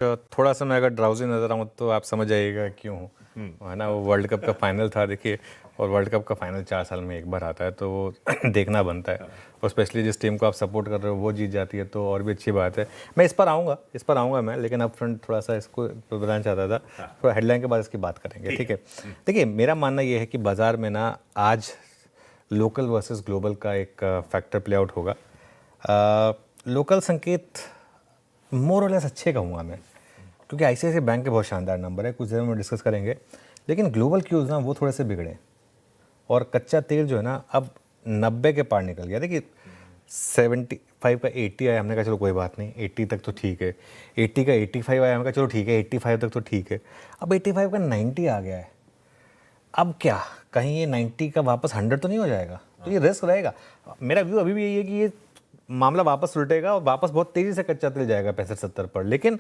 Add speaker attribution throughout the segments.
Speaker 1: तो थोड़ा सा मैं अगर ड्राउजी नजर आऊँ तो आप समझ जाइएगा क्यों हूँ, है ना। वो वर्ल्ड कप का फाइनल था देखिए, और वर्ल्ड कप का फाइनल 4 साल में एक बार आता है, तो वो देखना बनता है। और स्पेशली जिस टीम को आप सपोर्ट कर रहे हो वो जीत जाती है तो और भी अच्छी बात है। मैं इस पर आऊँगा मैं, लेकिन अप फ्रंट थोड़ा सा इसको बताना चाहता था, थोड़ा हेडलाइन के बाद इसकी बात करेंगे, ठीक है। देखिए, मेरा मानना ये है कि बाज़ार में ना आज लोकल वर्सेस ग्लोबल का एक फैक्टर प्ले आउट होगा। लोकल संकेत मोर और लेस अच्छे कहूँगा मैं, क्योंकि आईसीआईसीआई बैंक के बहुत शानदार नंबर है, कुछ देर में डिस्कस करेंगे। लेकिन ग्लोबल क्यूज़ ना वो थोड़े से बिगड़े, और कच्चा तेल जो है ना अब 90 के पार निकल गया। देखिए 75 का 80 आया, हमने कहा चलो कोई बात नहीं, 80 तक तो ठीक है। 80 का 85 आया, हमने कहा चलो ठीक है, 85 तक तो ठीक है। अब 85 का 90 आ गया है। अब क्या कहीं ये 90 का वापस 100 तो नहीं हो जाएगा? तो ये रिस्क रहेगा। मेरा व्यू अभी भी यही है कि ये मामला वापस उल्टेगा और वापस बहुत तेज़ी से कच्चा तेल जाएगा 65-70 पर। लेकिन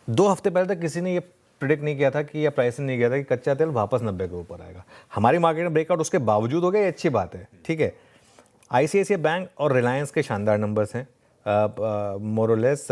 Speaker 1: 2 हफ्ते पहले तक किसी ने ये प्रिडिक्ट नहीं किया था कि, या प्राइसिंग नहीं किया था कि कच्चा तेल वापस 90 के ऊपर आएगा। हमारी मार्केट में ब्रेकआउट उसके बावजूद हो गया, ये अच्छी बात है, ठीक है। आईसीआईसीआई बैंक और रिलायंस के शानदार नंबर्स हैं मोरलेस,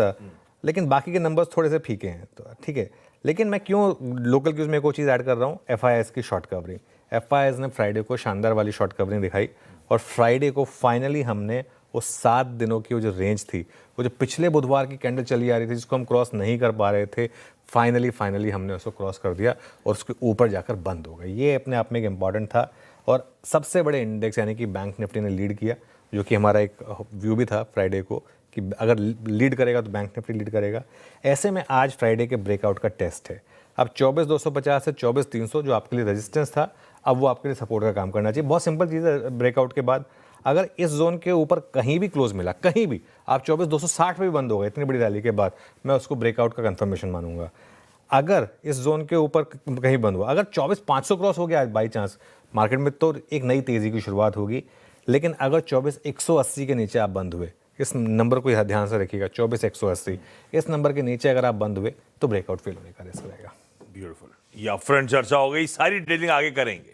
Speaker 1: लेकिन बाकी के नंबर्स थोड़े से फीके हैं, तो ठीक है। लेकिन मैं क्यों लोकल क्यूज में एक और चीज़ ऐड कर रहा हूँ, एफआईआईएस की शॉर्ट कवरिंग। एफआईआईएस ने फ्राइडे को शानदार वाली शॉर्ट कवरिंग दिखाई, और फ्राइडे को फाइनली हमने वो 7 दिनों की वो जो रेंज थी, वो जो पिछले बुधवार की कैंडल चली आ रही थी जिसको हम क्रॉस नहीं कर पा रहे थे, फाइनली हमने उसको क्रॉस कर दिया और उसके ऊपर जाकर बंद हो गई। ये अपने आप में एक इम्पॉर्टेंट था। और सबसे बड़े इंडेक्स यानी कि बैंक निफ्टी ने लीड किया, जो कि हमारा एक व्यू भी था फ्राइडे को कि अगर लीड करेगा तो बैंक निफ्टी लीड करेगा। ऐसे में आज फ्राइडे के ब्रेकआउट का टेस्ट है। अब 24,250 से 24,300 जो आपके लिए रेजिस्टेंस था, अब वो आपके लिए सपोर्ट का काम करना चाहिए। बहुत सिंपल चीज़ है, ब्रेकआउट के बाद अगर इस जोन के ऊपर कहीं भी क्लोज मिला, कहीं भी, आप 24,260 पे भी बंद हो गए इतनी बड़ी रैली के बाद, मैं उसको ब्रेकआउट का कंफर्मेशन मानूंगा। अगर इस जोन के ऊपर कहीं बंद हुआ, अगर 24,500 क्रॉस हो गया बाई चांस, मार्केट में तो एक नई तेज़ी की शुरुआत होगी। लेकिन अगर 24,180 के नीचे आप बंद हुए, इस नंबर को ध्यान से रखिएगा, 24,180, इस नंबर के नीचे अगर आप बंद हुए तो ब्रेकआउट फेल होने का रिस्क रहेगा।
Speaker 2: ब्यूटीफुल। ये अपफ्रंट चर्चा हो गई, सारी डिटेलिंग आगे करेंगे।